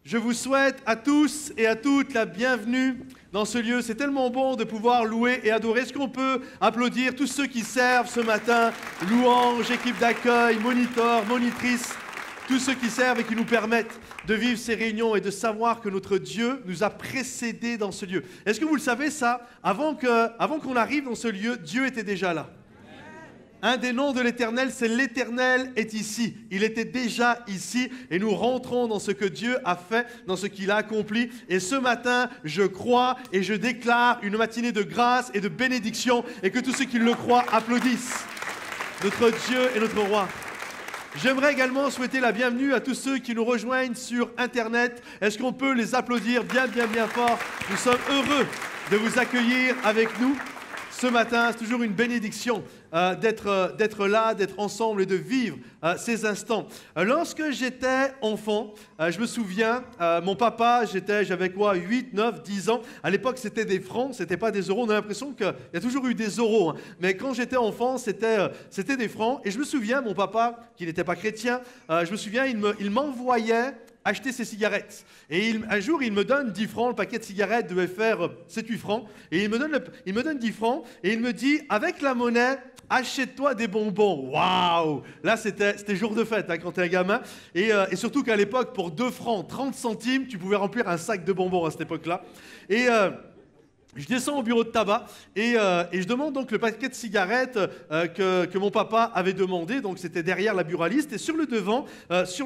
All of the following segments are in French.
Je vous souhaite à tous et à toutes la bienvenue dans ce lieu. C'est tellement bon de pouvoir louer et adorer. Est-ce qu'on peut applaudir tous ceux qui servent ce matin? Louanges, équipe d'accueil, moniteurs, monitrices, tous ceux qui servent et qui nous permettent de vivre ces réunions et de savoir que notre Dieu nous a précédés dans ce lieu. Est-ce que vous le savez ça? Avant qu'on arrive dans ce lieu, Dieu était déjà là. Un des noms de l'Éternel, c'est l'Éternel est ici. Il était déjà ici et nous rentrons dans ce que Dieu a fait, dans ce qu'il a accompli. Et ce matin, je crois et je déclare une matinée de grâce et de bénédiction et que tous ceux qui le croient applaudissent notre Dieu et notre Roi. J'aimerais également souhaiter la bienvenue à tous ceux qui nous rejoignent sur Internet. Est-ce qu'on peut les applaudir bien fort? Nous sommes heureux de vous accueillir avec nous ce matin. C'est toujours une bénédiction d'être là, d'être ensemble et de vivre ces instants. Lorsque j'étais enfant, je me souviens, mon papa, j'avais quoi, 8, 9, 10 ans. À l'époque, c'était des francs, c'était pas des euros. On a l'impression qu'il y a toujours eu des euros. Mais quand j'étais enfant, c'était des francs. Et je me souviens, mon papa, qui n'était pas chrétien, je me souviens, il m'envoyait acheter ses cigarettes. Et un jour, il me donne 10 francs. Le paquet de cigarettes devait faire 7-8 francs. Et il me donne 10 francs et il me dit, avec la monnaie, achète-toi des bonbons. Waouh! Là, c'était jour de fête quand tu es un gamin. Et surtout qu'à l'époque, pour 2 francs, 30 centimes, tu pouvais remplir un sac de bonbons à cette époque-là. Et je descends au bureau de tabac et je demande donc le paquet de cigarettes que mon papa avait demandé. Donc c'était derrière la buraliste et sur le devant, sur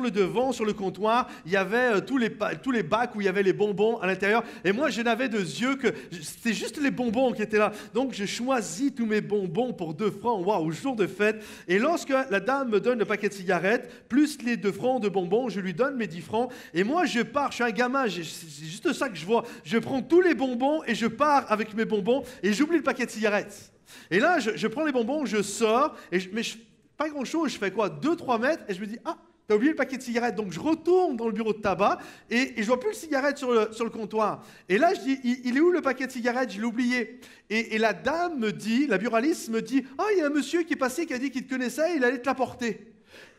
le comptoir, il y avait tous les bacs où il y avait les bonbons à l'intérieur. Et moi, je n'avais de yeux que c'était juste les bonbons qui étaient là. Donc je choisis tous mes bonbons pour 2 francs. Waouh, jour de fête. Et lorsque la dame me donne le paquet de cigarettes plus les 2 francs de bonbons, je lui donne mes 10 francs. Et moi, je pars. Je suis un gamin. C'est juste ça que je vois. Je prends tous les bonbons et je pars avec mes bonbons et j'oublie le paquet de cigarettes. Et là, je prends les bonbons, je sors, mais pas grand-chose, je fais quoi, 2-3 mètres, et je me dis, ah, t'as oublié le paquet de cigarettes. Donc je retourne dans le bureau de tabac et je vois plus le cigarette sur le comptoir. Et là, je dis, il est où le paquet de cigarettes? Je l'ai oublié. Et la dame me dit, la buraliste me dit, ah, il y a un monsieur qui est passé qui a dit qu'il te connaissait, il allait te l'apporter.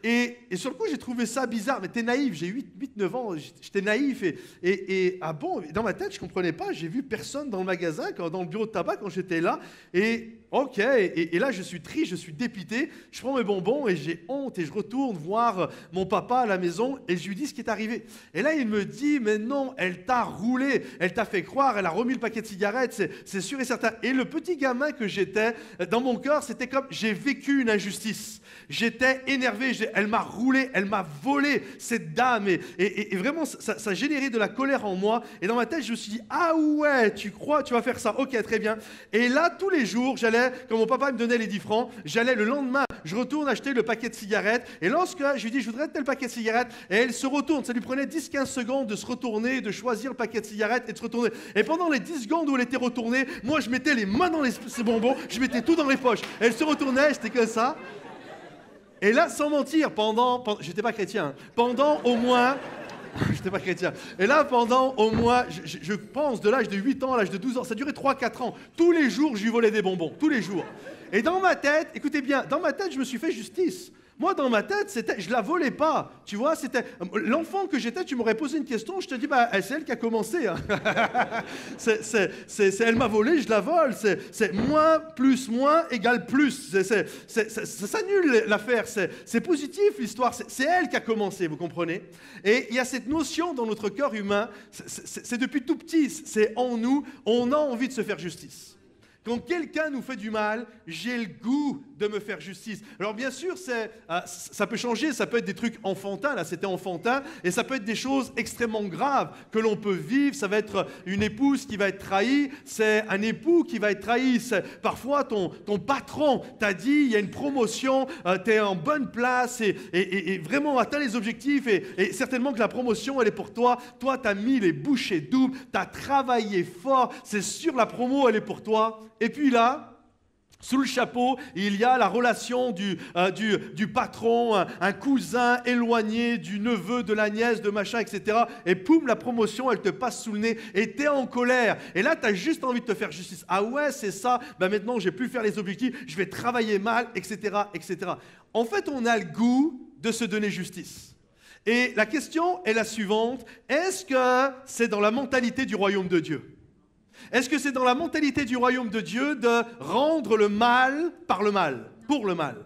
Et sur le coup, j'ai trouvé ça bizarre. Mais t'es naïf, j'ai 8-9 ans, j'étais naïf. Et ah bon, dans ma tête, je ne comprenais pas. J'ai vu personne dans le magasin, dans le bureau de tabac, quand j'étais là. Et ok, et là, je suis triste, je suis dépité. Je prends mes bonbons et j'ai honte. Et je retourne voir mon papa à la maison et je lui dis ce qui est arrivé. Et là, il me dit, mais non, elle t'a roulé. Elle t'a fait croire, elle a remis le paquet de cigarettes, c'est sûr et certain. Et le petit gamin que j'étais, dans mon cœur, c'était comme, j'ai vécu une injustice. J'étais énervé, elle m'a roulé, elle m'a volé, cette dame. Et vraiment, ça générait de la colère en moi. Et dans ma tête, je me suis dit, ah ouais, tu crois, tu vas faire ça. Ok, très bien. Et là, tous les jours, quand mon papa me donnait les 10 francs, j'allais le lendemain, je retourne acheter le paquet de cigarettes. Et lorsque je lui dis, je voudrais tel paquet de cigarettes, et elle se retourne. Ça lui prenait 10-15 secondes de se retourner, de choisir le paquet de cigarettes et de se retourner. Et pendant les 10 secondes où elle était retournée, moi, je mettais les mains dans ces bonbons, je mettais tout dans les poches. Elle se retournait, c'était comme ça. Et là, sans mentir, j'étais pas chrétien, pendant au moins, j'étais pas chrétien, et là, pendant au moins, je pense, de l'âge de 8 ans à l'âge de 12 ans, ça durait 3-4 ans, tous les jours, je lui volais des bonbons, tous les jours. Et dans ma tête, écoutez bien, dans ma tête, je me suis fait justice. Moi, dans ma tête, je la volais pas. Tu vois, c'était l'enfant que j'étais. Tu m'aurais posé une question, je te dis, bah, c'est elle qui a commencé. Hein. Elle m'a volé, je la vole. C'est moins plus moins égale plus. Ça s'annule l'affaire. C'est positif l'histoire. C'est elle qui a commencé, vous comprenez? Et il y a cette notion dans notre cœur humain. C'est depuis tout petit. C'est en nous. On a envie de se faire justice. Quand quelqu'un nous fait du mal, j'ai le goût de me faire justice. Alors bien sûr, ça peut changer, ça peut être des trucs enfantins, là c'était enfantin, et ça peut être des choses extrêmement graves que l'on peut vivre. Ça va être une épouse qui va être trahie, c'est un époux qui va être trahi, parfois ton patron t'a dit, il y a une promotion, tu es en bonne place et vraiment atteint les objectifs, et certainement que la promotion elle est pour toi. Toi tu as mis les bouchées doubles, tu as travaillé fort, c'est sûr la promo elle est pour toi. Et puis là, sous le chapeau, il y a la relation du patron, un cousin éloigné, du neveu, de la nièce, de machin, etc. Et poum, la promotion, elle te passe sous le nez et tu es en colère. Et là, tu as juste envie de te faire justice. Ah ouais, c'est ça, ben maintenant, je ne vais plus faire les objectifs, je vais travailler mal, etc., etc. En fait, on a le goût de se donner justice. Et la question est la suivante, est-ce que c'est dans la mentalité du royaume de Dieu? Est-ce que c'est dans la mentalité du royaume de Dieu de rendre le mal par le mal, pour le mal?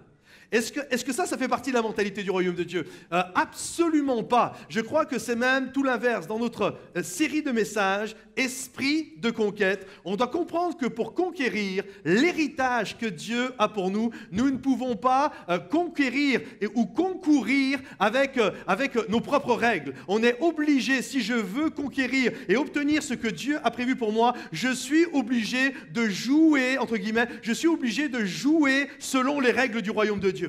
Est-ce que ça fait partie de la mentalité du royaume de Dieu? Absolument pas. Je crois que c'est même tout l'inverse. Dans notre série de messages, Esprit de conquête, on doit comprendre que pour conquérir l'héritage que Dieu a pour nous, nous ne pouvons pas conquérir ou concourir avec nos propres règles. On est obligé, si je veux conquérir et obtenir ce que Dieu a prévu pour moi, je suis obligé de jouer, entre guillemets, je suis obligé de jouer selon les règles du royaume de Dieu.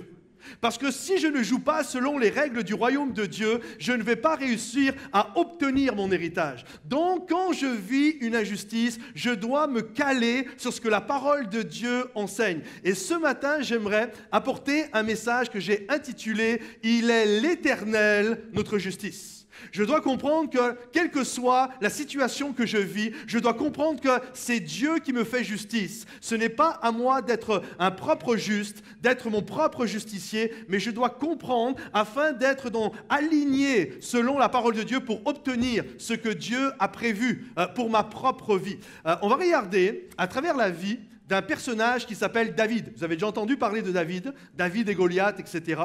Parce que si je ne joue pas selon les règles du royaume de Dieu, je ne vais pas réussir à obtenir mon héritage. Donc, quand je vis une injustice, je dois me caler sur ce que la parole de Dieu enseigne. Et ce matin, j'aimerais apporter un message que j'ai intitulé « Il est l'Éternel, notre justice ». Je dois comprendre que, quelle que soit la situation que je vis, je dois comprendre que c'est Dieu qui me fait justice. Ce n'est pas à moi d'être un propre juste, d'être mon propre justicier, mais je dois comprendre afin d'être aligné selon la parole de Dieu pour obtenir ce que Dieu a prévu pour ma propre vie. On va regarder à travers la vie d'un personnage qui s'appelle David. Vous avez déjà entendu parler de David et Goliath, etc.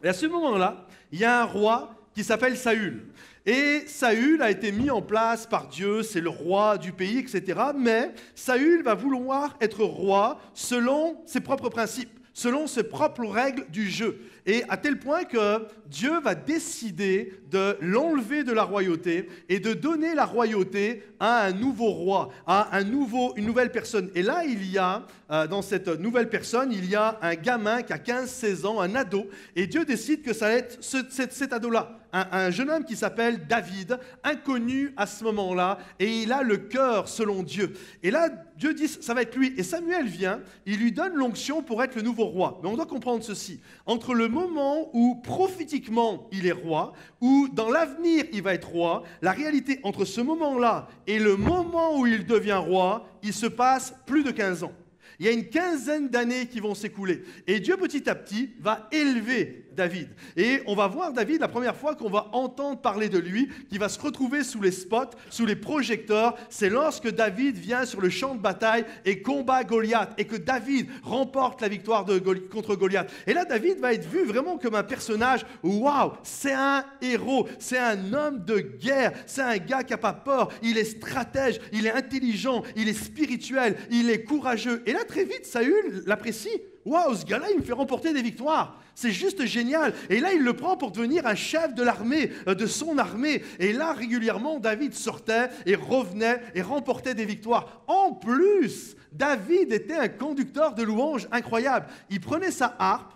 Et à ce moment-là, il y a un roi qui s'appelle Saül. Et Saül a été mis en place par Dieu, c'est le roi du pays, etc. Mais Saül va vouloir être roi selon ses propres principes, selon ses propres règles du jeu. Et à tel point que Dieu va décider de l'enlever de la royauté et de donner la royauté à un nouveau roi, à une nouvelle personne. Et là, il y a, dans cette nouvelle personne, il y a un gamin qui a 15-16 ans, un ado. Et Dieu décide que ça va être cet ado-là, un jeune homme qui s'appelle David, inconnu à ce moment-là. Et il a le cœur selon Dieu. Et là, Dieu dit, ça va être lui. Et Samuel vient, il lui donne l'onction pour être le nouveau roi. Mais on doit comprendre ceci. Entre le moment où prophétiquement il est roi, où dans l'avenir il va être roi, la réalité entre ce moment-là et le moment où il devient roi, il se passe plus de 15 ans. Il y a une quinzaine d'années qui vont s'écouler. Et Dieu, petit à petit, va élever David. Et on va voir David, la première fois qu'on va entendre parler de lui, qui va se retrouver sous les spots, sous les projecteurs, c'est lorsque David vient sur le champ de bataille et combat Goliath, et que David remporte la victoire contre Goliath. Et là, David va être vu vraiment comme un personnage, waouh, c'est un héros, c'est un homme de guerre, c'est un gars qui n'a pas peur, il est stratège, il est intelligent, il est spirituel, il est courageux. Et là, très vite, Saül l'apprécie. Waouh, ce gars-là, il me fait remporter des victoires. C'est juste génial. Et là, il le prend pour devenir un chef de l'armée, de son armée. Et là, régulièrement, David sortait et revenait et remportait des victoires. En plus, David était un conducteur de louanges incroyable. Il prenait sa harpe.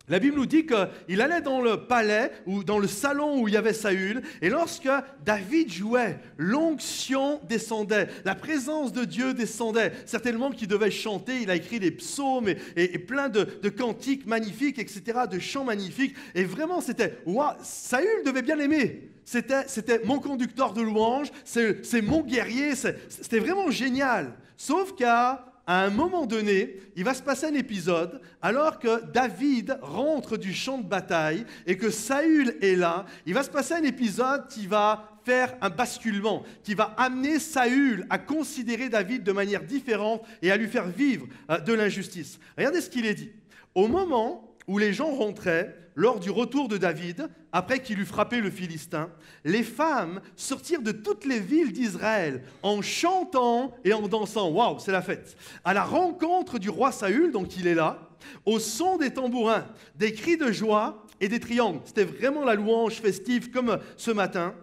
La Bible nous dit qu'il allait dans le palais ou dans le salon où il y avait Saül, et lorsque David jouait, l'onction descendait, la présence de Dieu descendait. Certainement qu'il devait chanter, il a écrit des psaumes et plein de cantiques magnifiques, etc., de chants magnifiques. Et vraiment, c'était, waouh, Saül devait bien l'aimer. C'était mon conducteur de louanges, c'est mon guerrier, c'était vraiment génial. Sauf qu'à un moment donné, il va se passer un épisode alors que David rentre du champ de bataille et que Saül est là. Il va se passer un épisode qui va faire un basculement, qui va amener Saül à considérer David de manière différente et à lui faire vivre de l'injustice. Regardez ce qu'il est dit. Au moment où les gens rentraient, lors du retour de David, après qu'il eut frappé le Philistin, les femmes sortirent de toutes les villes d'Israël en chantant et en dansant. Waouh, c'est la fête. À la rencontre du roi Saül, donc il est là, au son des tambourins, des cris de joie et des triangles. C'était vraiment la louange festive comme ce matin.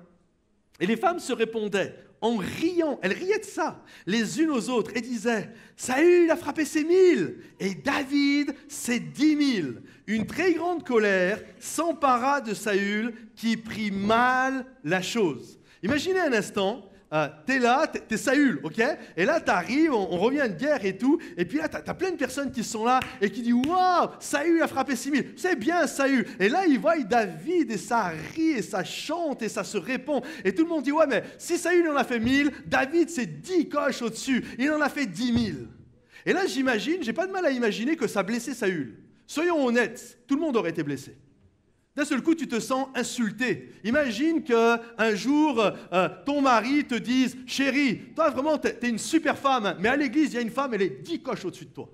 Et les femmes se répondaient en riant, elles riaient de ça, les unes aux autres, et disaient « Saül a frappé ses 1000 et David ses 10 000 ». Une très grande colère s'empara de Saül qui prit mal la chose. Imaginez un instant, t'es là, t'es Saül, ok? Et là, t'arrives, on revient de guerre et tout, et puis là, t'as plein de personnes qui sont là et qui disent « Waouh, Saül a frappé 6000, c'est bien Saül !» Et là, ils voient David et ça rit et ça chante et ça se répond. Et tout le monde dit « Ouais, mais si Saül en a fait 1000, David, c'est 10 coches au-dessus, il en a fait 10 000. » Et là, j'imagine, j'ai pas de mal à imaginer que ça blessait Saül. Soyons honnêtes, tout le monde aurait été blessé. d'un seul coup, tu te sens insulté. Imagine qu'un jour, ton mari te dise « Chérie, toi vraiment, t'es une super femme, hein, mais à l'église, il y a une femme, elle est 10 coches au-dessus de toi. »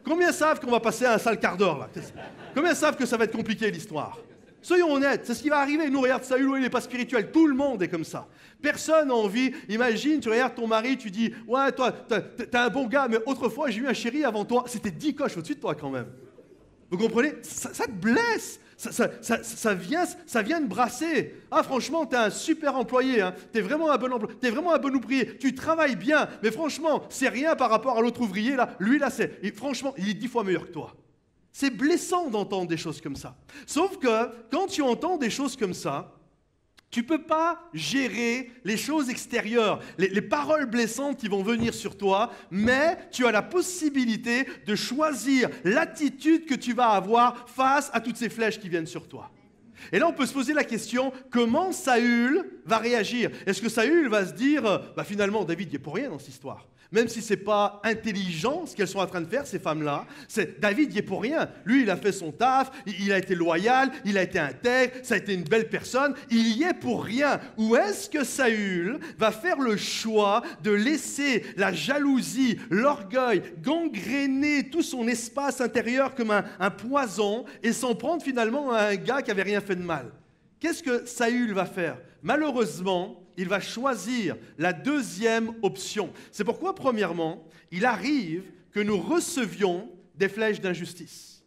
Combien savent qu'on va passer un sale quart d'heure là? Combien savent que ça va être compliqué l'histoire? Soyons honnêtes, c'est ce qui va arriver. Nous, regarde, Saül, il n'est pas spirituel. Tout le monde est comme ça. Personne n'a envie. Imagine, tu regardes ton mari, tu dis « Ouais, toi, t'es un bon gars, mais autrefois, j'ai eu un chéri avant toi. C'était 10 coches au-dessus de toi quand même. » Vous comprenez? Ça te blesse. Ça vient de brasser. Ah, franchement, tu es un super employé. Hein. Tu es vraiment un bon employé. Tu es vraiment un bon ouvrier. Tu travailles bien. Mais franchement, c'est rien par rapport à l'autre ouvrier. Là. Lui, là, franchement, il est 10 fois meilleur que toi. C'est blessant d'entendre des choses comme ça. Sauf que quand tu entends des choses comme ça, tu ne peux pas gérer les choses extérieures, les paroles blessantes qui vont venir sur toi, mais tu as la possibilité de choisir l'attitude que tu vas avoir face à toutes ces flèches qui viennent sur toi. Et là, on peut se poser la question, comment Saül va réagir? Est-ce que Saül va se dire, finalement, David, il n'y est pour rien dans cette histoire? Même si ce n'est pas intelligent ce qu'elles sont en train de faire, ces femmes-là, David n'y est pour rien. Lui, il a fait son taf, il a été loyal, il a été intègre, ça a été une belle personne, il y est pour rien. Ou est-ce que Saül va faire le choix de laisser la jalousie, l'orgueil gangréner tout son espace intérieur comme un poison et s'en prendre finalement à un gars qui n'avait rien fait de mal? Qu'est-ce que Saül va faire? Malheureusement, il va choisir la deuxième option. C'est pourquoi, premièrement, il arrive que nous recevions des flèches d'injustice.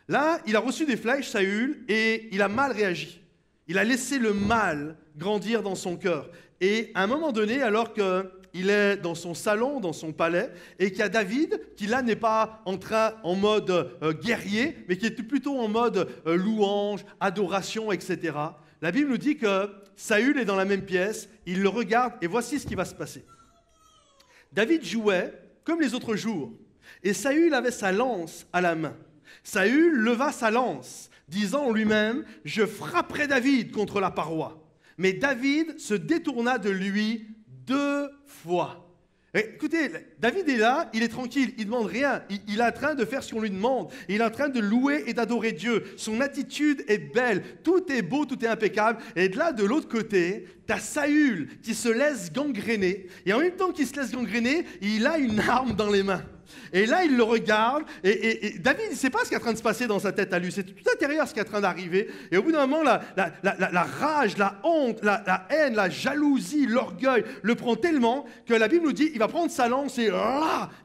Là, il a reçu des flèches, Saül, et il a mal réagi. Il a laissé le mal grandir dans son cœur. Et à un moment donné, alors qu'il est dans son salon, dans son palais, et qu'il y a David, qui là n'est pas en mode guerrier, mais qui est plutôt en mode louange, adoration, etc., la Bible nous dit que Saül est dans la même pièce, il le regarde et voici ce qui va se passer. David jouait comme les autres jours et Saül avait sa lance à la main. Saül leva sa lance, disant en lui-même « Je frapperai David contre la paroi ». Mais David se détourna de lui 2 fois. Écoutez, David est là, il est tranquille, il ne demande rien, il est en train de faire ce qu'on lui demande, il est en train de louer et d'adorer Dieu, son attitude est belle, tout est beau, tout est impeccable, et de là, de l'autre côté, tu as Saül qui se laisse gangréner, et en même temps qu'il se laisse gangréner, il a une arme dans les mains. Et là, il le regarde, et David, il ne sait pas ce qui est en train de se passer dans sa tête à lui, c'est tout intérieur ce qui est en train d'arriver, et au bout d'un moment, la rage, la honte, la haine, la jalousie, l'orgueil le prend tellement que la Bible nous dit, il va prendre sa lance et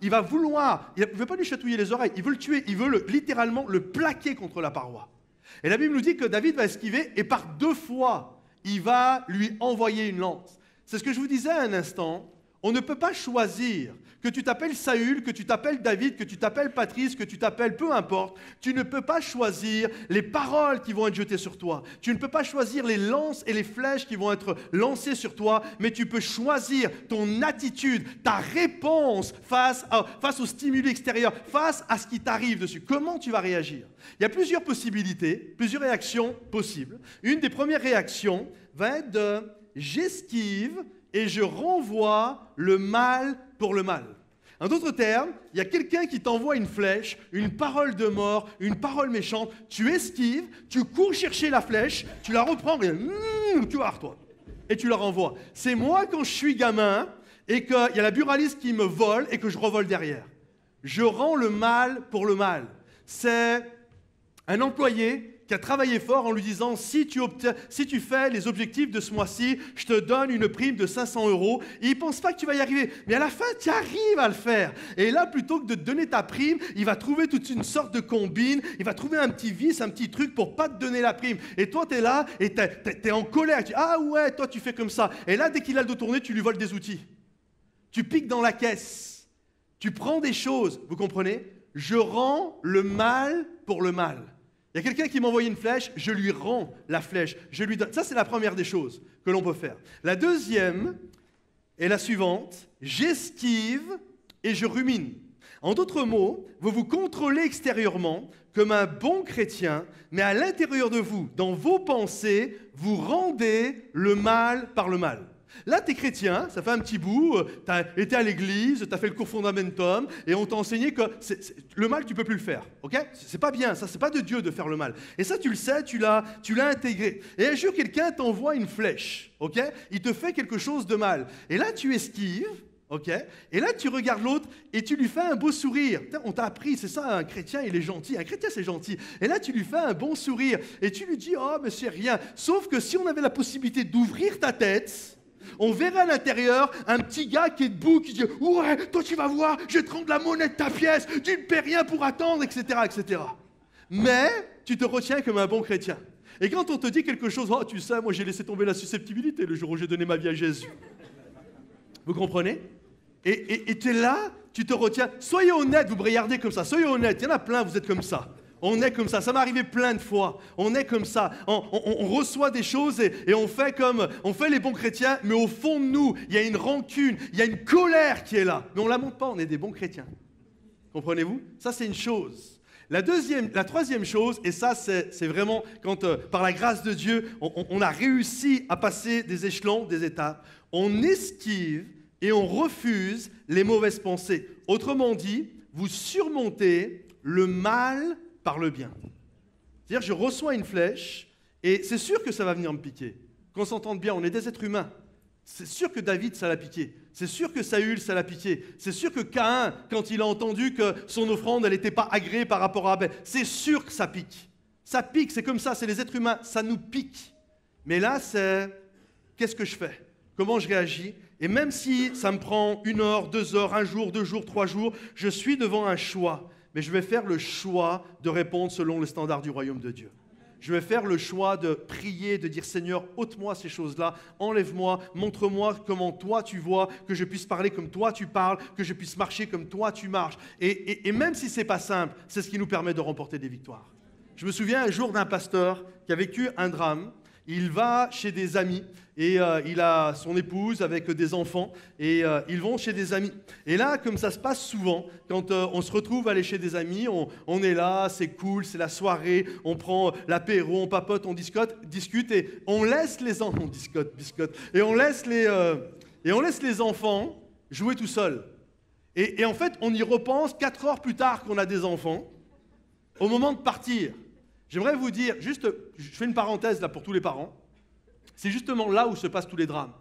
il va vouloir, il ne veut pas lui chatouiller les oreilles, il veut le tuer, il veut littéralement le plaquer contre la paroi. Et la Bible nous dit que David va esquiver, et par 2 fois, il va lui envoyer une lance. C'est ce que je vous disais à un instant, on ne peut pas choisir que tu t'appelles Saül, que tu t'appelles David, que tu t'appelles Patrice, que tu t'appelles peu importe. Tu ne peux pas choisir les paroles qui vont être jetées sur toi. Tu ne peux pas choisir les lances et les flèches qui vont être lancées sur toi, mais tu peux choisir ton attitude, ta réponse face au stimuli extérieur, face à ce qui t'arrive dessus. Comment tu vas réagir? Il y a plusieurs possibilités, plusieurs réactions possibles. Une des premières réactions va être de « j'esquive » et je renvoie le mal pour le mal. En d'autres termes, il y a quelqu'un qui t'envoie une flèche, une parole de mort, une parole méchante, tu esquives, tu cours chercher la flèche, tu la reprends et tu vas toi. Et tu la renvoies. C'est moi quand je suis gamin et qu'il y a la buraliste qui me vole et que je revole derrière. Je rends le mal pour le mal. C'est un employé qui a travaillé fort en lui disant si tu fais les objectifs de ce mois-ci, je te donne une prime de 500 €. Et il ne pense pas que tu vas y arriver. Mais à la fin, tu arrives à le faire. Et là, plutôt que de te donner ta prime, il va trouver toute une sorte de combine. Il va trouver un petit vice, un petit truc pour ne pas te donner la prime. Et toi, tu es là et tu es en colère. Tu dis ah ouais, toi, tu fais comme ça. Et là, dès qu'il a le dos tourné, tu lui voles des outils. Tu piques dans la caisse. Tu prends des choses. Vous comprenez? Je rends le mal pour le mal. Il y a quelqu'un qui m'a envoyé une flèche, je lui rends la flèche, je lui donne. Ça, c'est la première des choses que l'on peut faire. La deuxième est la suivante, j'esquive et je rumine. En d'autres mots, vous vous contrôlez extérieurement comme un bon chrétien, mais à l'intérieur de vous, dans vos pensées, vous rendez le mal par le mal. Là, tu es chrétien, ça fait un petit bout, tu as été à l'église, tu as fait le cours Fondamentum, et on t'a enseigné que le mal, tu ne peux plus le faire. Ok? C'est pas bien, ça, c'est pas de Dieu de faire le mal. Et ça, tu le sais, tu l'as intégré. Et un jour, quelqu'un t'envoie une flèche, ok? Il te fait quelque chose de mal. Et là, tu esquives. Ok. Et là, tu regardes l'autre et tu lui fais un beau sourire. On t'a appris, c'est ça, un chrétien, il est gentil. Un chrétien, c'est gentil. Et là, tu lui fais un bon sourire et tu lui dis, oh, mais c'est rien. Sauf que si on avait la possibilité d'ouvrir ta tête, on verrait à l'intérieur un petit gars qui est debout, qui dit, ouais, toi, tu vas voir, je vais te rendre la monnaie de ta pièce, tu ne paies rien pour attendre, etc., etc. Mais tu te retiens comme un bon chrétien. Et quand on te dit quelque chose, oh, tu sais, moi, j'ai laissé tomber la susceptibilité le jour où j'ai donné ma vie à Jésus. Vous comprenez? Et tu es là, tu te retiens. Soyez honnête, vous regardez comme ça. Soyez honnête, il y en a plein, vous êtes comme ça. On est comme ça. Ça m'est arrivé plein de fois. On est comme ça. On reçoit des choses et on fait les bons chrétiens, mais au fond de nous, il y a une rancune, il y a une colère qui est là. Mais on ne la montre pas, on est des bons chrétiens. Comprenez-vous? Ça, c'est une chose. La troisième chose, et ça, c'est vraiment quand, par la grâce de Dieu, on a réussi à passer des échelons, des étapes, on esquive et on refuse les mauvaises pensées. Autrement dit, vous surmontez le mal par le bien. C'est-à-dire, je reçois une flèche et c'est sûr que ça va venir me piquer. Qu'on s'entende bien, on est des êtres humains. C'est sûr que David, ça l'a piqué. C'est sûr que Saül, ça l'a piqué. C'est sûr que Caïn, quand il a entendu que son offrande, elle n'était pas agréée par rapport à Abel, c'est sûr que ça pique. Ça pique, c'est comme ça, c'est les êtres humains, ça nous pique. Mais là, c'est qu'est-ce que je fais? Comment je réagis? Et même si ça me prend 1 heure, 2 heures, 1 jour, 2 jours, 3 jours, je suis devant un choix. Mais je vais faire le choix de répondre selon le standard du royaume de Dieu. Je vais faire le choix de prier, de dire Seigneur, ôte-moi ces choses-là, enlève-moi, montre-moi comment toi tu vois, que je puisse parler comme toi tu parles, que je puisse marcher comme toi tu marches. Et même si ce n'est pas simple, c'est ce qui nous permet de remporter des victoires. Je me souviens un jour d'un pasteur qui a vécu un drame. Il va chez des amis et il a son épouse avec des enfants et ils vont chez des amis. Et là, comme ça se passe souvent, quand on se retrouve à aller chez des amis, on est là, c'est cool, c'est la soirée, on prend l'apéro, on papote, on discute et on laisse les enfants, et on laisse les enfants jouer tout seuls. Et en fait, on y repense 4 heures plus tard qu'on a des enfants, au moment de partir. J'aimerais vous dire, juste, je fais une parenthèse là pour tous les parents, c'est justement là où se passent tous les drames.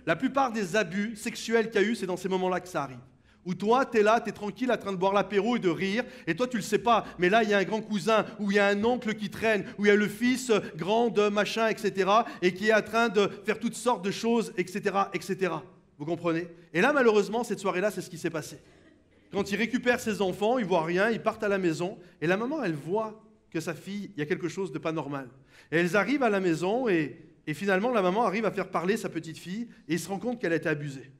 La plupart des abus sexuels qu'il y a eu, c'est dans ces moments-là que ça arrive. Où toi, tu es là, tu es tranquille, en train de boire l'apéro et de rire, et toi, tu le sais pas, mais là, il y a un grand cousin, ou il y a un oncle qui traîne, ou il y a le fils grand de machin, etc., et qui est en train de faire toutes sortes de choses, etc., etc. Vous comprenez? Et là, malheureusement, cette soirée-là, c'est ce qui s'est passé. Quand il récupère ses enfants, ils ne voient rien, ils partent à la maison, et la maman, elle voit que sa fille, il y a quelque chose de pas normal. Et elles arrivent à la maison et finalement, la maman arrive à faire parler sa petite fille et il se rend compte qu'elle a été abusée.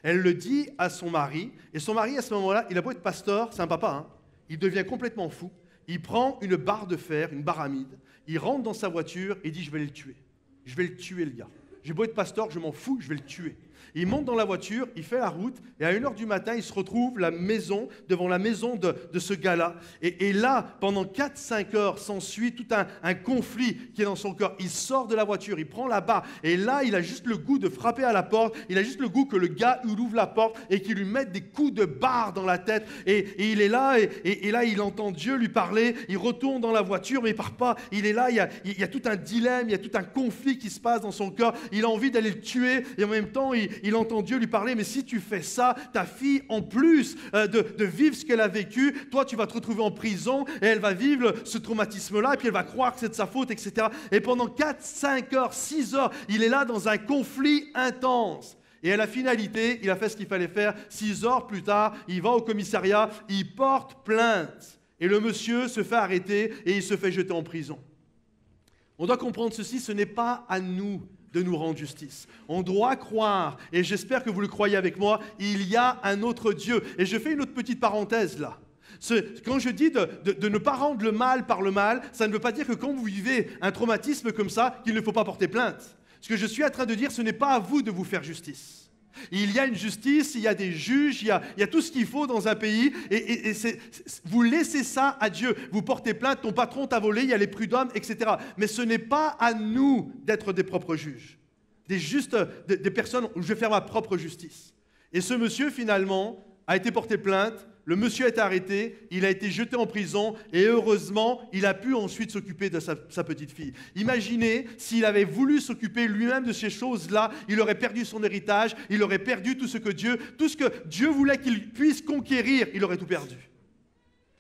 Elle le dit à son mari et son mari, à ce moment-là, il a beau être pasteur, c'est un papa, hein, il devient complètement fou. Il prend une barre de fer, une baramide, il rentre dans sa voiture et dit « je vais le tuer. Je vais le tuer, le gars. J'ai beau être pasteur, je m'en fous, je vais le tuer. » Il monte dans la voiture, il fait la route, et à 1 heure du matin, il se retrouve devant la maison de ce gars-là. Et là, pendant 4-5 heures, s'ensuit tout un conflit qui est dans son cœur. Il sort de la voiture, il prend la barre, et là, il a juste le goût de frapper à la porte. Il a juste le goût que le gars il ouvre la porte et qu'il lui mette des coups de barre dans la tête. Et il est là, et là, il entend Dieu lui parler. Il retourne dans la voiture, mais il ne part pas. Il est là, il y a tout un dilemme, il y a tout un conflit qui se passe dans son cœur. Il a envie d'aller le tuer, et en même temps, il entend Dieu lui parler, mais si tu fais ça, ta fille, en plus de vivre ce qu'elle a vécu, toi, tu vas te retrouver en prison et elle va vivre ce traumatisme-là et puis elle va croire que c'est de sa faute, etc. Et pendant 4, 5 heures, 6 heures, il est là dans un conflit intense. Et à la finalité, il a fait ce qu'il fallait faire. 6 heures plus tard, il va au commissariat, il porte plainte. Et le monsieur se fait arrêter et il se fait jeter en prison. On doit comprendre ceci, ce n'est pas à nous de nous rendre justice. On doit croire, et j'espère que vous le croyez avec moi, il y a un autre Dieu. Et je fais une autre petite parenthèse là. Quand je dis de ne pas rendre le mal par le mal, ça ne veut pas dire que quand vous vivez un traumatisme comme ça, qu'il ne faut pas porter plainte. Ce que je suis en train de dire, ce n'est pas à vous de vous faire justice. Il y a une justice, il y a des juges, il y a tout ce qu'il faut dans un pays, et vous laissez ça à Dieu. Vous portez plainte, ton patron t'a volé, il y a les prud'hommes, etc. Mais ce n'est pas à nous d'être des propres juges. des personnes où je vais faire ma propre justice. Et ce monsieur, finalement, a été porté plainte. Le monsieur a été arrêté, il a été jeté en prison et heureusement, il a pu ensuite s'occuper de sa petite fille. Imaginez s'il avait voulu s'occuper lui-même de ces choses-là, il aurait perdu son héritage, il aurait perdu tout ce que Dieu voulait qu'il puisse conquérir, il aurait tout perdu.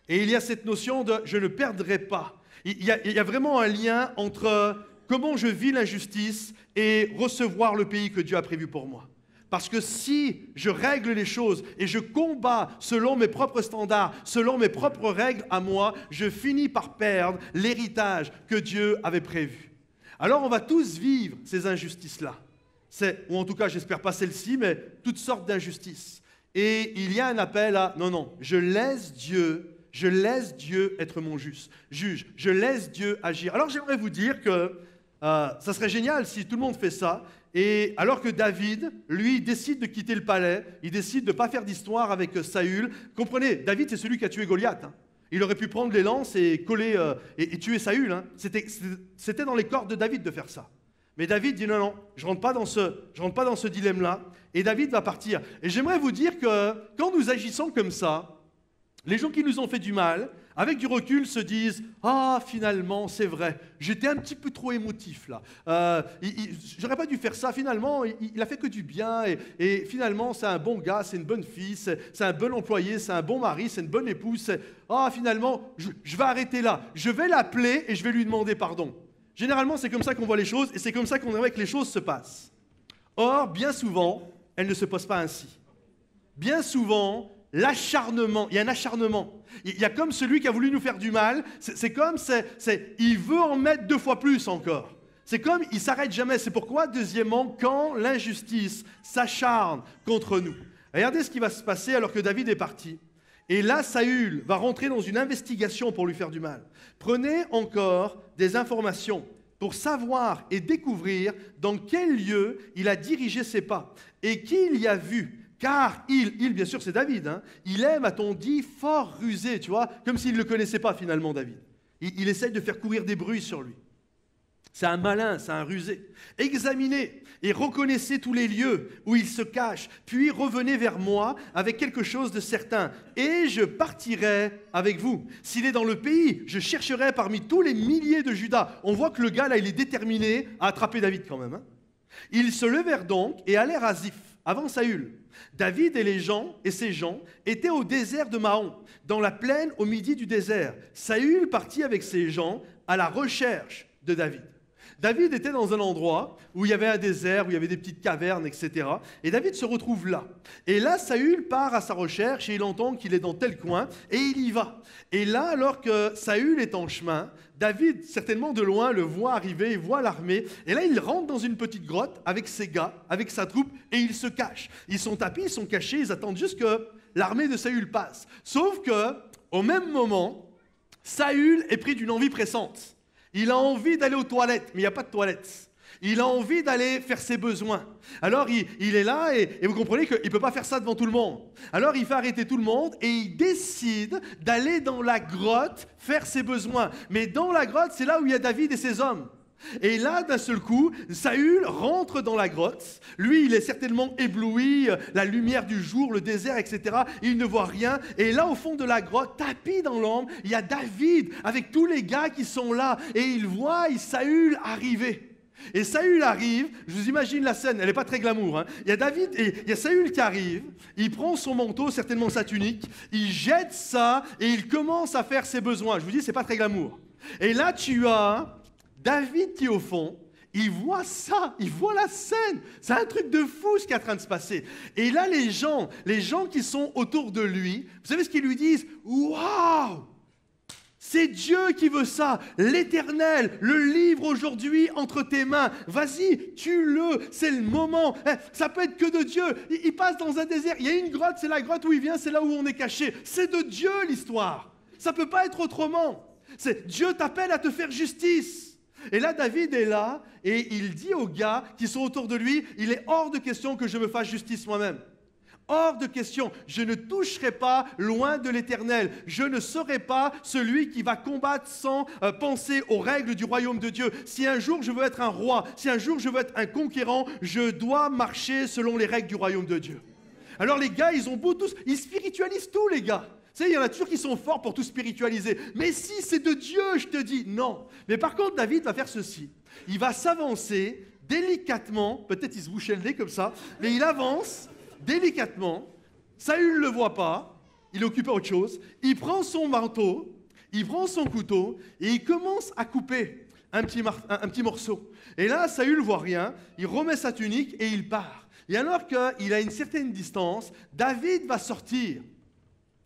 Et il y a cette notion de « je ne perdrai pas ». Il y a vraiment un lien entre comment je vis l'injustice et recevoir le pays que Dieu a prévu pour moi. Parce que si je règle les choses et je combats selon mes propres standards, selon mes propres règles à moi, je finis par perdre l'héritage que Dieu avait prévu. Alors on va tous vivre ces injustices-là. Ou en tout cas, j'espère pas celle-ci, mais toutes sortes d'injustices. Et il y a un appel à, non, je laisse Dieu être mon juge. Je laisse Dieu agir. Alors j'aimerais vous dire que ça serait génial si tout le monde fait ça. Et alors que David, lui, décide de quitter le palais, il décide de ne pas faire d'histoire avec Saül. Comprenez, David, c'est celui qui a tué Goliath. Hein. Il aurait pu prendre les lances et coller et tuer Saül. Hein. C'était dans les cordes de David de faire ça. Mais David dit non, je ne rentre pas dans ce dilemme-là. Et David va partir. Et j'aimerais vous dire que quand nous agissons comme ça, les gens qui nous ont fait du mal, avec du recul, se disent « Ah, finalement, c'est vrai, j'étais un petit peu trop émotif là. J'aurais pas dû faire ça, finalement, il a fait que du bien. Et finalement, c'est un bon gars, c'est une bonne fille, c'est un bon employé, c'est un bon mari, c'est une bonne épouse. Ah, finalement, je vais arrêter là. Je vais l'appeler et je vais lui demander pardon. » Généralement, c'est comme ça qu'on voit les choses et c'est comme ça qu'on aimerait que les choses se passent. Or, bien souvent, elles ne se passent pas ainsi. Bien souvent, l'acharnement, il y a un acharnement. Il y a comme celui qui a voulu nous faire du mal, il veut en mettre 2 fois plus encore. C'est comme, il ne s'arrête jamais. C'est pourquoi, deuxièmement, quand l'injustice s'acharne contre nous. Regardez ce qui va se passer alors que David est parti. Et là, Saül va rentrer dans une investigation pour lui faire du mal. Prenez encore des informations pour savoir et découvrir dans quel lieu il a dirigé ses pas et qui il y a vu. Car il, bien sûr, c'est David, hein, il est, m'a-t-on dit, fort rusé, tu vois, comme s'il ne le connaissait pas finalement, David. Il essaye de faire courir des bruits sur lui. C'est un malin, c'est un rusé. Examinez et reconnaissez tous les lieux où il se cache, puis revenez vers moi avec quelque chose de certain, et je partirai avec vous. S'il est dans le pays, je chercherai parmi tous les milliers de Juda. On voit que le gars, là, il est déterminé à attraper David quand même. Hein. Ils se levèrent donc et allèrent à Ziph, avant Saül. David et ses gens étaient au désert de Mahon, dans la plaine au midi du désert. Saül partit avec ses gens à la recherche de David. David était dans un endroit où il y avait un désert, où il y avait des petites cavernes, etc. Et David se retrouve là. Et là, Saül part à sa recherche et il entend qu'il est dans tel coin et il y va. Et là, alors que Saül est en chemin, David, certainement de loin, le voit arriver, il voit l'armée. Et là, il rentre dans une petite grotte avec ses gars, avec sa troupe, et il se cache. Ils sont tapis, ils sont cachés, ils attendent juste que l'armée de Saül passe. Sauf que, au même moment, Saül est pris d'une envie pressante. Il a envie d'aller aux toilettes, mais il n'y a pas de toilettes. Il a envie d'aller faire ses besoins. Alors, il est là et vous comprenez qu'il ne peut pas faire ça devant tout le monde. Alors, il fait arrêter tout le monde et il décide d'aller dans la grotte faire ses besoins. Mais dans la grotte, c'est là où il y a David et ses hommes. Et là, d'un seul coup, Saül rentre dans la grotte. Lui, il est certainement ébloui, la lumière du jour, le désert, etc. Il ne voit rien. Et là, au fond de la grotte, tapis dans l'ombre, il y a David avec tous les gars qui sont là. Et il voit Saül arriver. Et Saül arrive, je vous imagine la scène, elle n'est pas très glamour. Hein. Il y a David et il y a Saül qui arrive, il prend son manteau, certainement sa tunique, il jette ça et il commence à faire ses besoins. Je vous dis, c'est pas très glamour. Et là, tu as David qui est au fond, il voit ça, il voit la scène. C'est un truc de fou ce qui est en train de se passer. Et là, les gens qui sont autour de lui, vous savez ce qu'ils lui disent? Waouh! C'est Dieu qui veut ça, l'Éternel, le livre aujourd'hui entre tes mains. Vas-y, tue-le, c'est le moment. Ça peut être que de Dieu. Il passe dans un désert, il y a une grotte, c'est la grotte où il vient, c'est là où on est caché. C'est de Dieu l'histoire. Ça ne peut pas être autrement. Dieu t'appelle à te faire justice. Et là, David est là et il dit aux gars qui sont autour de lui, il est hors de question que je me fasse justice moi-même. Hors de question, je ne toucherai pas loin de l'Éternel. Je ne serai pas celui qui va combattre sans penser aux règles du royaume de Dieu. Si un jour je veux être un roi, si un jour je veux être un conquérant, je dois marcher selon les règles du royaume de Dieu. Alors les gars, ils ont beau tous, ils spiritualisent tout les gars. Tu sais, il y en a toujours qui sont forts pour tout spiritualiser. Mais si c'est de Dieu, je te dis non. Mais par contre, David va faire ceci. Il va s'avancer délicatement, peut-être il se bouchait le nez comme ça, mais il avance délicatement. Saül ne le voit pas, il est occupé à autre chose. Il prend son marteau, il prend son couteau et il commence à couper un petit morceau. Et là, Saül ne voit rien, il remet sa tunique et il part. Et alors qu'il a une certaine distance, David va sortir,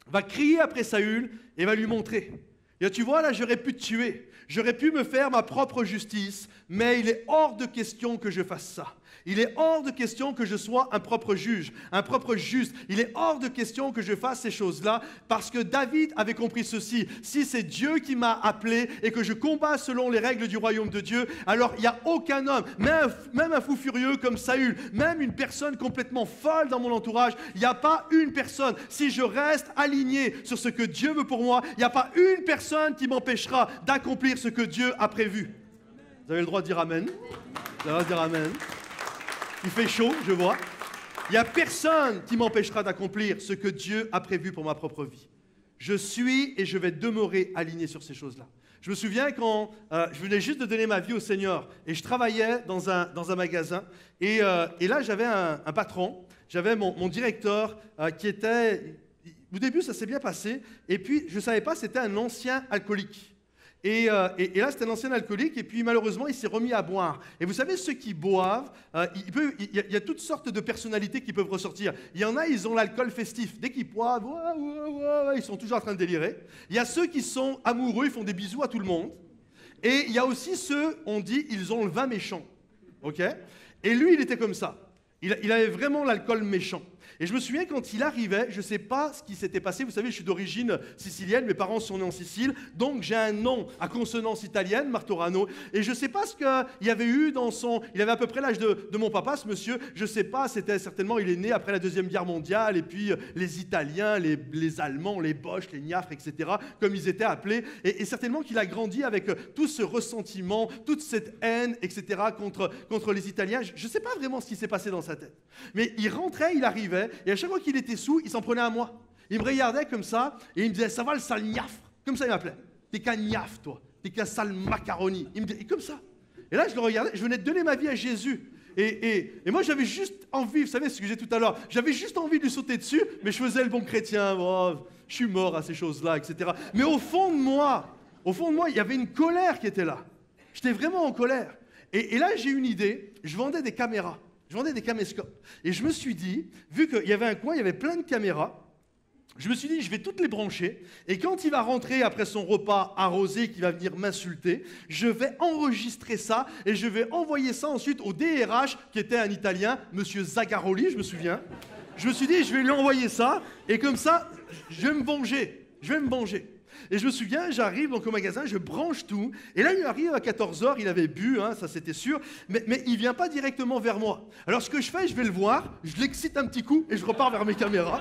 va crier après Saül et va lui montrer. Et tu vois, là, j'aurais pu te tuer. J'aurais pu me faire ma propre justice, mais il est hors de question que je fasse ça. Il est hors de question que je sois un propre juge, un propre juste. Il est hors de question que je fasse ces choses-là parce que David avait compris ceci. Si c'est Dieu qui m'a appelé et que je combats selon les règles du royaume de Dieu, alors il n'y a aucun homme, même un fou furieux comme Saül, même une personne complètement folle dans mon entourage, il n'y a pas une personne. Si je reste aligné sur ce que Dieu veut pour moi, il n'y a pas une personne qui m'empêchera d'accomplir ce que Dieu a prévu. Vous avez le droit de dire Amen. Vous avez le droit de dire Amen. Il fait chaud, je vois. Il n'y a personne qui m'empêchera d'accomplir ce que Dieu a prévu pour ma propre vie. Je suis et je vais demeurer aligné sur ces choses-là. Je me souviens quand je venais juste de donner ma vie au Seigneur et je travaillais dans un magasin et là j'avais un patron, j'avais mon directeur qui était... Au début ça s'est bien passé et puis je ne savais pas, c'était un ancien alcoolique. Et là, c'était un ancien alcoolique, et puis malheureusement, il s'est remis à boire. Et vous savez, ceux qui boivent, il y a toutes sortes de personnalités qui peuvent ressortir. Il y en a, ils ont l'alcool festif. Dès qu'ils boivent, ils sont toujours en train de délirer. Il y a ceux qui sont amoureux, ils font des bisous à tout le monde. Et il y a aussi ceux, on dit, ils ont le vin méchant. Ok ? Et lui, il était comme ça. Il avait vraiment l'alcool méchant. Et je me souviens quand il arrivait, je ne sais pas ce qui s'était passé, vous savez, je suis d'origine sicilienne, mes parents sont nés en Sicile, donc j'ai un nom à consonance italienne, Martorano, et je ne sais pas ce qu'il y avait eu dans son... Il avait à peu près l'âge de mon papa, ce monsieur, je ne sais pas, c'était certainement, il est né après la Deuxième Guerre mondiale, et puis les Italiens, les Allemands, les Boches, les Niafres, etc., comme ils étaient appelés, et certainement qu'il a grandi avec tout ce ressentiment, toute cette haine, etc., contre les Italiens. Je ne sais pas vraiment ce qui s'est passé dans sa tête. Mais il rentrait, il arrivait, et à chaque fois qu'il était sous, il s'en prenait à moi. Il me regardait comme ça, et il me disait, ça va le sale niafre. Comme ça il m'appelait. T'es qu'un niafre, toi. T'es qu'un sale macaroni. Il me disait, et comme ça. Et là, je le regardais, je venais de donner ma vie à Jésus. Et moi, j'avais juste envie, vous savez ce que j'ai dit tout à l'heure, j'avais juste envie de lui sauter dessus, mais je faisais le bon chrétien. Oh, je suis mort à ces choses-là, etc. Mais au fond de moi, il y avait une colère qui était là. J'étais vraiment en colère. Et là, j'ai eu une idée. Je vendais des caméras. Je vendais des caméscopes. Et je me suis dit, vu qu'il y avait un coin, il y avait plein de caméras, je me suis dit, je vais toutes les brancher. Et quand il va rentrer après son repas arrosé, qu'il va venir m'insulter, je vais enregistrer ça et je vais envoyer ça ensuite au DRH, qui était un Italien, Monsieur Zagaroli, je me souviens. Je me suis dit, je vais lui envoyer ça, et comme ça, je vais me venger. Je vais me venger. Et je me souviens, j'arrive donc au magasin, je branche tout, et là il arrive à 14h, il avait bu, hein, ça c'était sûr, mais il ne vient pas directement vers moi. Alors ce que je fais, je vais le voir, je l'excite un petit coup, et je repars vers mes caméras,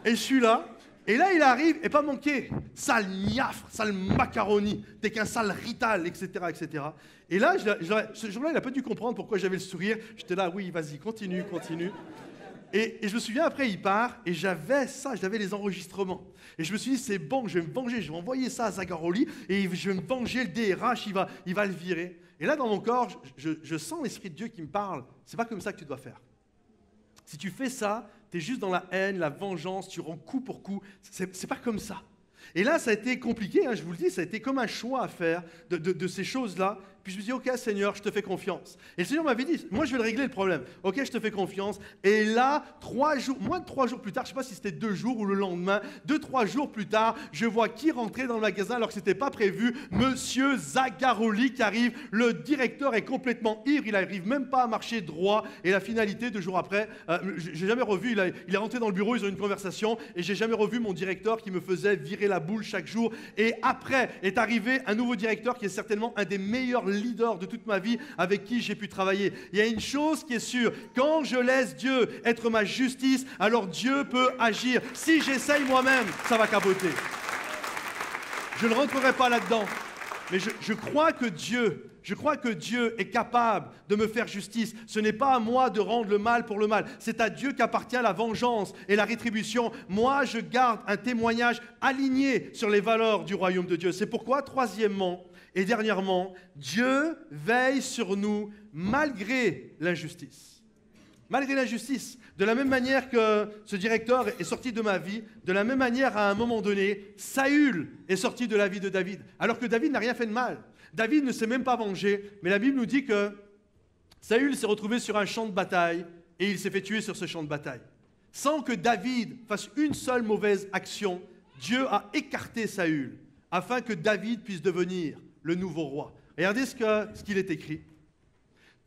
et je suis là, et là il arrive, et pas manqué, sale niafre, sale macaroni, t'es qu'un sale rital, etc., etc. Et là, ce jour-là, il n'a pas dû comprendre pourquoi j'avais le sourire, j'étais là, oui, vas-y, continue. Et je me souviens, après, il part, et j'avais ça, j'avais les enregistrements. Et je me suis dit, c'est bon, je vais me venger, je vais envoyer ça à Zagaroli, et je vais me venger, le DRH, il va le virer. Et là, dans mon corps, je sens l'Esprit de Dieu qui me parle. C'est pas comme ça que tu dois faire. Si tu fais ça, tu es juste dans la haine, la vengeance, tu rends coup pour coup. C'est pas comme ça. Et là, ça a été compliqué, hein, je vous le dis, ça a été comme un choix à faire de ces choses-là. Puis je me dis, ok Seigneur, je te fais confiance. Et le Seigneur m'avait dit, moi je vais le régler le problème. Ok, je te fais confiance. Et là, moins de 3 jours plus tard, je ne sais pas si c'était 2 jours ou le lendemain, 2-3 jours plus tard, je vois qui rentrait dans le magasin alors que ce n'était pas prévu. Monsieur Zagaroli qui arrive. Le directeur est complètement ivre, il n'arrive même pas à marcher droit. Et la finalité, 2 jours après, je n'ai jamais revu, il est rentré dans le bureau, ils ont eu une conversation, et je n'ai jamais revu mon directeur qui me faisait virer la boule chaque jour. Et après est arrivé un nouveau directeur qui est certainement un des meilleurs leader de toute ma vie avec qui j'ai pu travailler. Il y a une chose qui est sûre, quand je laisse Dieu être ma justice, alors Dieu peut agir. Si j'essaye moi-même, ça va capoter. Je ne rentrerai pas là-dedans, mais je crois que Dieu est capable de me faire justice. Ce n'est pas à moi de rendre le mal pour le mal. C'est à Dieu qu'appartient la vengeance et la rétribution. Moi, je garde un témoignage aligné sur les valeurs du royaume de Dieu. C'est pourquoi, troisièmement et dernièrement, Dieu veille sur nous malgré l'injustice. Malgré l'injustice. De la même manière que ce directeur est sorti de ma vie, de la même manière, à un moment donné, Saül est sorti de la vie de David, alors que David n'a rien fait de mal. David ne s'est même pas vengé, mais la Bible nous dit que Saül s'est retrouvé sur un champ de bataille et il s'est fait tuer sur ce champ de bataille. Sans que David fasse une seule mauvaise action, Dieu a écarté Saül afin que David puisse devenir le nouveau roi. Regardez ce qu'il est écrit.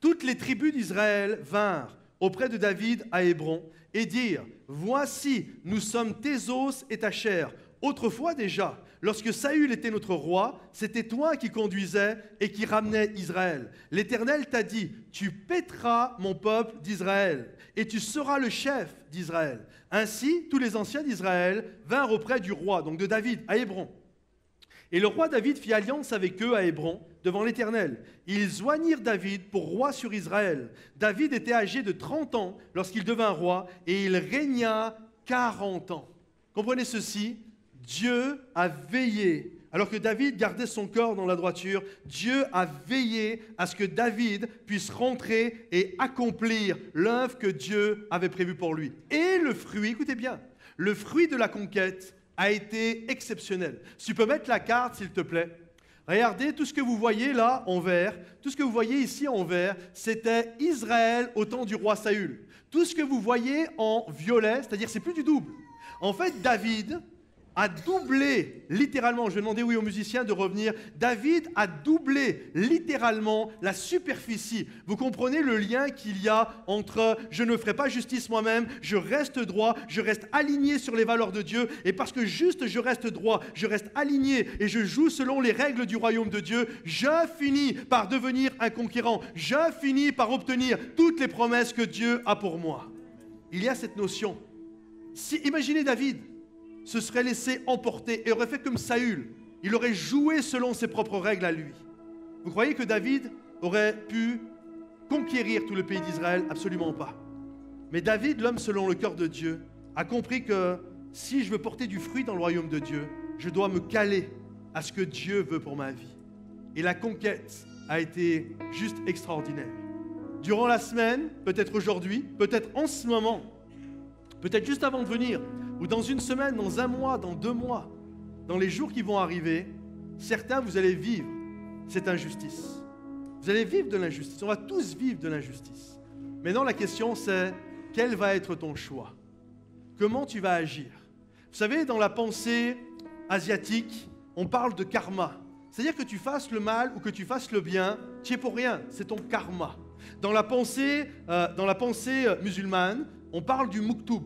Toutes les tribus d'Israël vinrent auprès de David à Hébron et dirent « Voici, nous sommes tes os et ta chair. Autrefois déjà, lorsque Saül était notre roi, c'était toi qui conduisais et qui ramenais Israël. L'Éternel t'a dit, tu paîtras mon peuple d'Israël et tu seras le chef d'Israël. Ainsi, tous les anciens d'Israël vinrent auprès du roi, donc de David, à Hébron. Et le roi David fit alliance avec eux à Hébron, devant l'Éternel. Ils joignirent David pour roi sur Israël. David était âgé de 30 ans lorsqu'il devint roi, et il régna 40 ans. Comprenez ceci, Dieu a veillé, alors que David gardait son corps dans la droiture, Dieu a veillé à ce que David puisse rentrer et accomplir l'œuvre que Dieu avait prévue pour lui. Et le fruit, écoutez bien, le fruit de la conquête a été exceptionnel. Si tu peux mettre la carte, s'il te plaît. Regardez, tout ce que vous voyez là en vert, tout ce que vous voyez ici en vert, c'était Israël au temps du roi Saül. Tout ce que vous voyez en violet, c'est-à-dire c'est plus du double. En fait, David a doublé, littéralement, je vais demander aux musiciens de revenir, David a doublé littéralement la superficie. Vous comprenez le lien qu'il y a entre je ne ferai pas justice moi-même, je reste droit, je reste aligné sur les valeurs de Dieu, et parce que juste je reste droit, je reste aligné et je joue selon les règles du royaume de Dieu, je finis par devenir un conquérant, je finis par obtenir toutes les promesses que Dieu a pour moi. Il y a cette notion. Imaginez David se serait laissé emporter et aurait fait comme Saül. Il aurait joué selon ses propres règles à lui. Vous croyez que David aurait pu conquérir tout le pays d'Israël? Absolument pas. Mais David, l'homme selon le cœur de Dieu, a compris que si je veux porter du fruit dans le royaume de Dieu, je dois me caler à ce que Dieu veut pour ma vie. Et la conquête a été juste extraordinaire. Durant la semaine, peut-être aujourd'hui, peut-être en ce moment, peut-être juste avant de venir, ou dans une semaine, dans un mois, dans 2 mois, dans les jours qui vont arriver, certains, vous allez vivre cette injustice. Vous allez vivre de l'injustice. On va tous vivre de l'injustice. Maintenant, la question, c'est quel va être ton choix? Comment tu vas agir? Vous savez, dans la pensée asiatique, on parle de karma. C'est-à-dire que tu fasses le mal ou que tu fasses le bien, tu es pour rien. C'est ton karma. Dans la pensée musulmane, on parle du muktoub.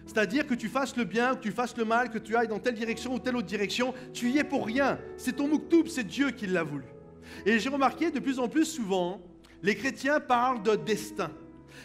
C'est-à-dire que tu fasses le bien, que tu fasses le mal, que tu ailles dans telle direction ou telle autre direction, tu y es pour rien. C'est ton muktoub, c'est Dieu qui l'a voulu. Et j'ai remarqué de plus en plus souvent, les chrétiens parlent de destin.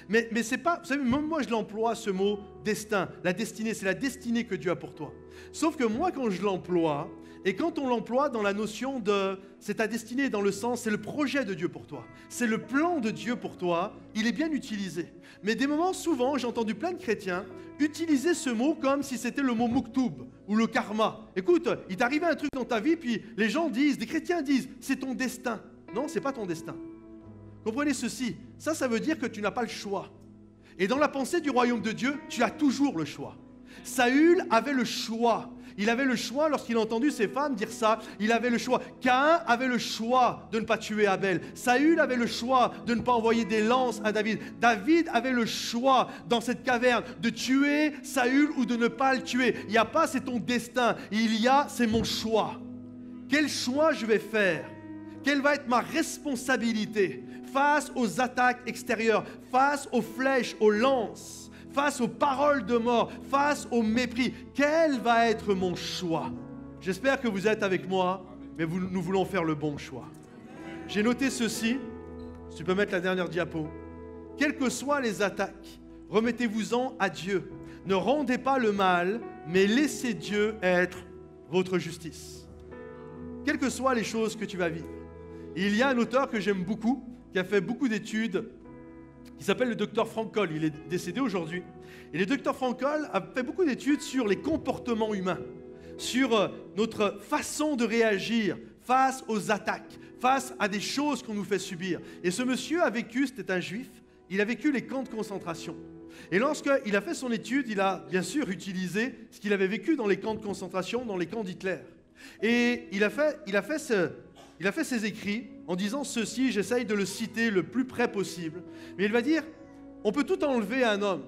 Mais c'est pas, vous savez, même moi je l'emploie ce mot destin, la destinée, c'est la destinée que Dieu a pour toi. Sauf que moi quand je l'emploie, et quand on l'emploie dans la notion de c'est ta destinée, dans le sens c'est le projet de Dieu pour toi, c'est le plan de Dieu pour toi, il est bien utilisé. Mais des moments souvent, j'ai entendu plein de chrétiens utiliser ce mot comme si c'était le mot muktoub ou le karma. Écoute, il t'est arrivé un truc dans ta vie, puis les gens disent, des chrétiens disent, c'est ton destin. Non, c'est pas ton destin. Comprenez ceci, ça veut dire que tu n'as pas le choix. Et dans la pensée du royaume de Dieu, tu as toujours le choix. Saül avait le choix. Il avait le choix lorsqu'il a entendu ses femmes dire ça. Il avait le choix. Caïn avait le choix de ne pas tuer Abel. Saül avait le choix de ne pas envoyer des lances à David. David avait le choix dans cette caverne de tuer Saül ou de ne pas le tuer. Il n'y a pas c'est ton destin. Il y a c'est mon choix. Quel choix je vais faire? Quelle va être ma responsabilité face aux attaques extérieures, face aux flèches, aux lances, face aux paroles de mort, face au mépris? Quel va être mon choix? J'espère que vous êtes avec moi, mais nous voulons faire le bon choix. j'ai noté ceci. Si tu peux mettre la dernière diapo. Quelles que soient les attaques, remettez-vous-en à Dieu. Ne rendez pas le mal, mais laissez Dieu être votre justice. Quelles que soient les choses que tu vas vivre. Et il y a un auteur que j'aime beaucoup, qui a fait beaucoup d'études, qui s'appelle le docteur Frankl. Il est décédé aujourd'hui. Et le docteur Frankl a fait beaucoup d'études sur les comportements humains, sur notre façon de réagir face aux attaques, face à des choses qu'on nous fait subir. Et ce monsieur a vécu, c'était un juif, il a vécu les camps de concentration. Et lorsqu'il a fait son étude, il a bien sûr utilisé ce qu'il avait vécu dans les camps de concentration, dans les camps d'Hitler. Et il a fait ses écrits en disant ceci, j'essaye de le citer le plus près possible. Mais il va dire, on peut tout enlever à un homme.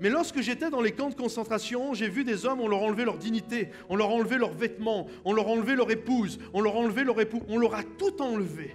Mais lorsque j'étais dans les camps de concentration, j'ai vu des hommes, on leur a enlevé leur dignité, on leur a enlevé leurs vêtements, on leur a enlevé leur épouse, on leur a enlevé leur époux, on leur a tout enlevé.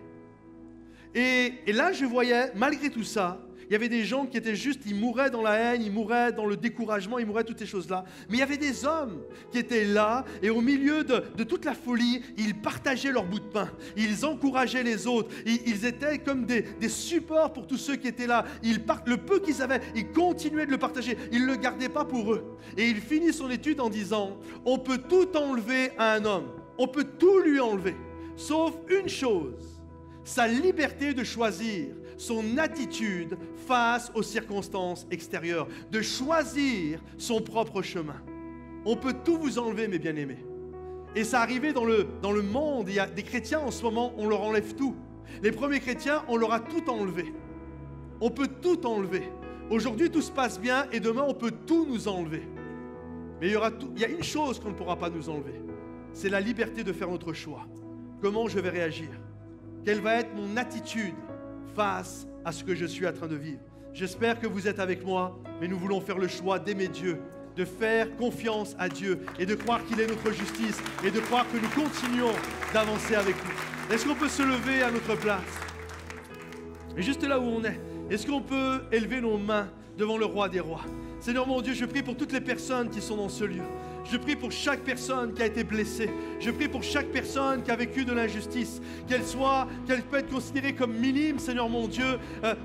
Et là, je voyais, malgré tout ça, il y avait des gens qui étaient juste, ils mouraient dans la haine, ils mouraient dans le découragement, ils mouraient toutes ces choses-là. Mais il y avait des hommes qui étaient là et au milieu de toute la folie, ils partageaient leur bout de pain. Ils encourageaient les autres. Ils étaient comme des supports pour tous ceux qui étaient là. Le peu qu'ils avaient, ils continuaient de le partager. Ils ne le gardaient pas pour eux. Et il finit son étude en disant, on peut tout enlever à un homme. On peut tout lui enlever. Sauf une chose, sa liberté de choisir son attitude face aux circonstances extérieures, de choisir son propre chemin. On peut tout vous enlever, mes bien-aimés. Et ça arrivait dans le monde. Il y a des chrétiens en ce moment, on leur enlève tout. Les premiers chrétiens, on leur a tout enlevé. On peut tout enlever. Aujourd'hui, tout se passe bien et demain, on peut tout nous enlever. Mais il y a une chose qu'on ne pourra pas nous enlever. C'est la liberté de faire notre choix. Comment je vais réagir? Quelle va être mon attitude face à ce que je suis en train de vivre? J'espère que vous êtes avec moi, mais nous voulons faire le choix d'aimer Dieu, de faire confiance à Dieu et de croire qu'il est notre justice et de croire que nous continuons d'avancer avec lui. Est-ce qu'on peut se lever à notre place? Et juste là où on est, est-ce qu'on peut élever nos mains devant le roi des rois? Seigneur mon Dieu, je prie pour toutes les personnes qui sont dans ce lieu. Je prie pour chaque personne qui a été blessée. Je prie pour chaque personne qui a vécu de l'injustice. Qu'elle peut être considérée comme minime, Seigneur mon Dieu,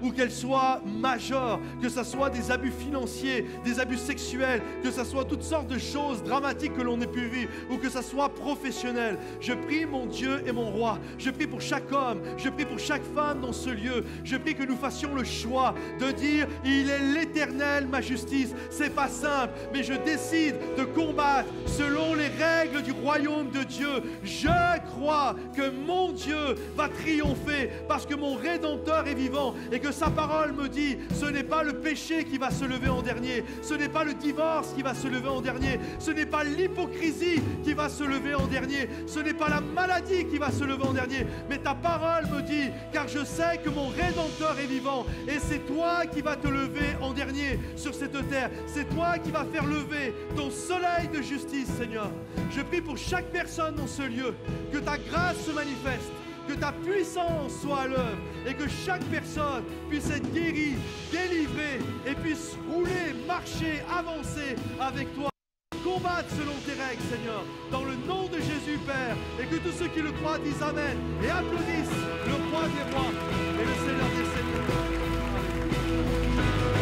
ou qu'elle soit majeure. Que ce soit des abus financiers, des abus sexuels, que ce soit toutes sortes de choses dramatiques que l'on ait pu vivre, ou que ce soit professionnel. Je prie, mon Dieu et mon roi. Je prie pour chaque homme. Je prie pour chaque femme dans ce lieu. Je prie que nous fassions le choix de dire, il est l'Éternel, ma justice. C'est pas simple, mais je décide de combattre selon les règles du royaume de Dieu. Je crois que mon Dieu va triompher parce que mon Rédempteur est vivant et que sa parole me dit, ce n'est pas le péché qui va se lever en dernier, ce n'est pas le divorce qui va se lever en dernier, ce n'est pas l'hypocrisie qui va se lever en dernier, ce n'est pas la maladie qui va se lever en dernier, mais ta parole me dit, car je sais que mon Rédempteur est vivant et c'est toi qui vas te lever en dernier sur cette terre, c'est toi qui vas faire lever ton soleil de justice, Seigneur. Je prie pour chaque personne dans ce lieu, que ta grâce se manifeste, que ta puissance soit à l'œuvre et que chaque personne puisse être guérie, délivrée et puisse rouler, marcher, avancer avec toi. Combattre selon tes règles, Seigneur, dans le nom de Jésus, Père, et que tous ceux qui le croient disent Amen et applaudissent le roi des rois et le Seigneur des seigneurs. Alléluia.